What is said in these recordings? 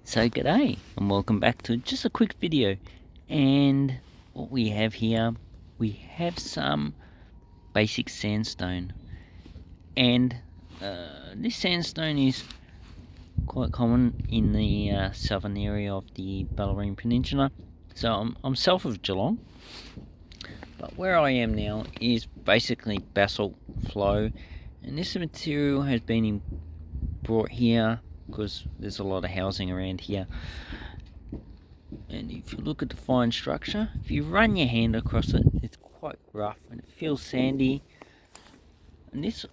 So g'day and welcome back to just a quick video. And what we have here, we have some basic sandstone, and this sandstone is quite common in the southern area of the Bellarine Peninsula. So I'm south of Geelong, but where I am now is basically basalt flow, and this material has been brought here because there's a lot of housing around here. And if you look at the fine structure, if you run your hand across it, it's quite rough and it feels sandy. And this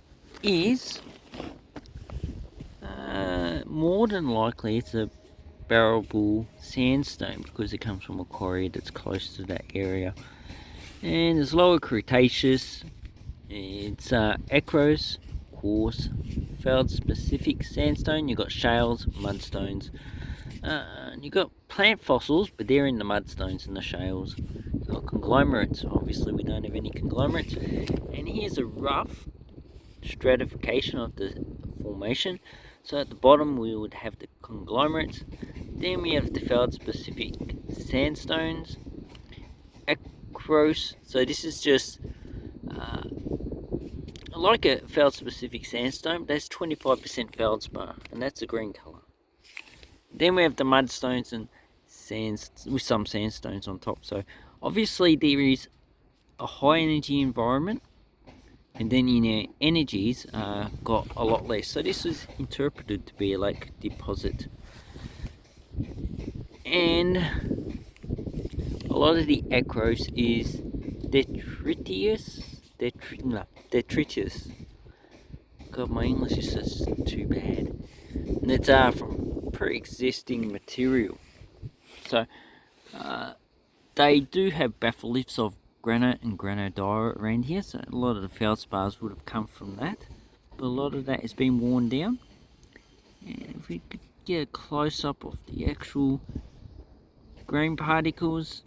is more than likely it's a Moorarbool Sandstone because it comes from a quarry that's close to that area. And it's lower Cretaceous. It's acros, coarse, feld-specific sandstone. You've got shales, mudstones. You've got plant fossils, but they're in the mudstones and the shales. You've got conglomerates. Obviously, we don't have any conglomerates. And here's a rough stratification of the formation. So at the bottom, we would have the conglomerates. Then we have the feld-specific sandstones. Acros. So this is just like a feld-specific sandstone, but that's 25% feldspar, and that's a green colour. Then we have the mudstones and sands with some sandstones on top. So obviously there is a high energy environment, and then your energies got a lot less. So this is interpreted to be a lake deposit, and a lot of the acros is detritus. God, my English is just too bad. And it's from pre-existing material. So they do have batholiths of granite and granodiorite around here, so a lot of the feldspars would have come from that, but a lot of that has been worn down. And if we could get a close-up of the actual grain particles,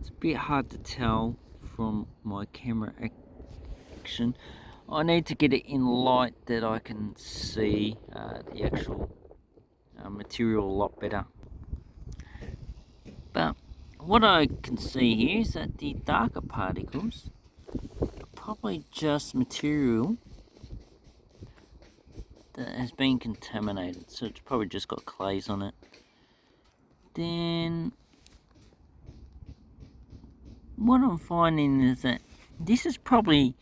it's a bit hard to tell from my camera action. I need to get it in light that I can see the actual material a lot better. But what I can see here is that the darker particles are probably just material that has been contaminated. So it's probably just got clays on it. Then what I'm finding is that this is probably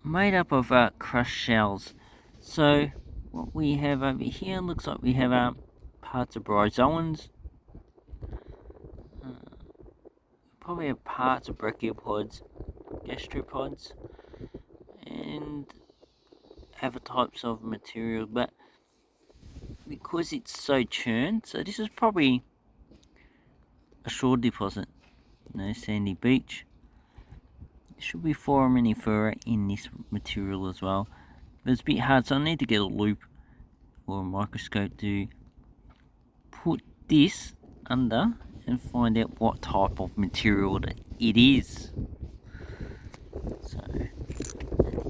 made up of crushed shells. So what we have over here looks like we have parts of bryozoans. Probably have parts of brachiopods, gastropods, and other types of material. But because it's so churned, so this is probably a shore deposit, sandy beach. There should be foraminifera in this material as well, but it's a bit hard, so I need to get a loupe or a microscope to put this under and find out what type of material that it is. So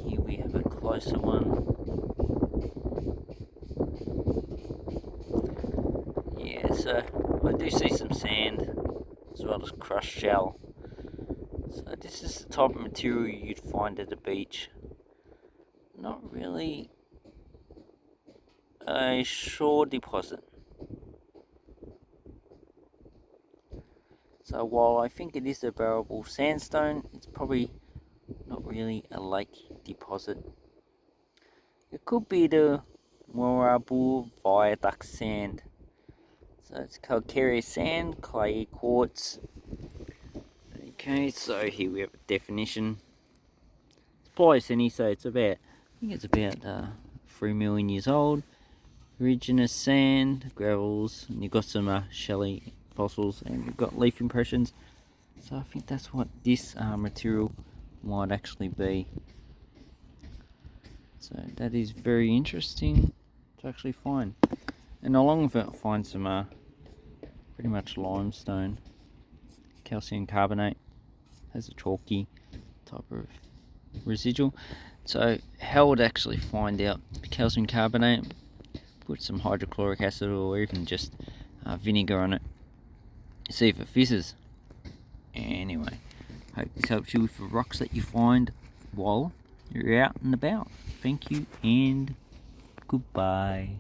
here we have a closer one. Yeah, so I do see some sand as well as crushed shell. So this is the type of material you'd find at a beach. Not really a shore deposit. So while I think it is a Moorarbool Sandstone, it's probably not really a lake deposit. It could be the Moorarbool Viaduct Sand. So it's calcareous sand, clay, quartz. Okay, so here we have a definition. It's Pliocene, so it's about, I think it's about 3 million years old. Originous sand, gravels, and you've got some shelly fossils, and you've got leaf impressions. So I think that's what this material might actually be. So that is very interesting to actually find. And along with it, I find some pretty much limestone, calcium carbonate, has a chalky type of residual. So how would actually find out the calcium carbonate? put some hydrochloric acid or even just vinegar on it. See if it fizzes. Anyway, hope this helps you with the rocks that you find while you're out and about. Thank you and goodbye.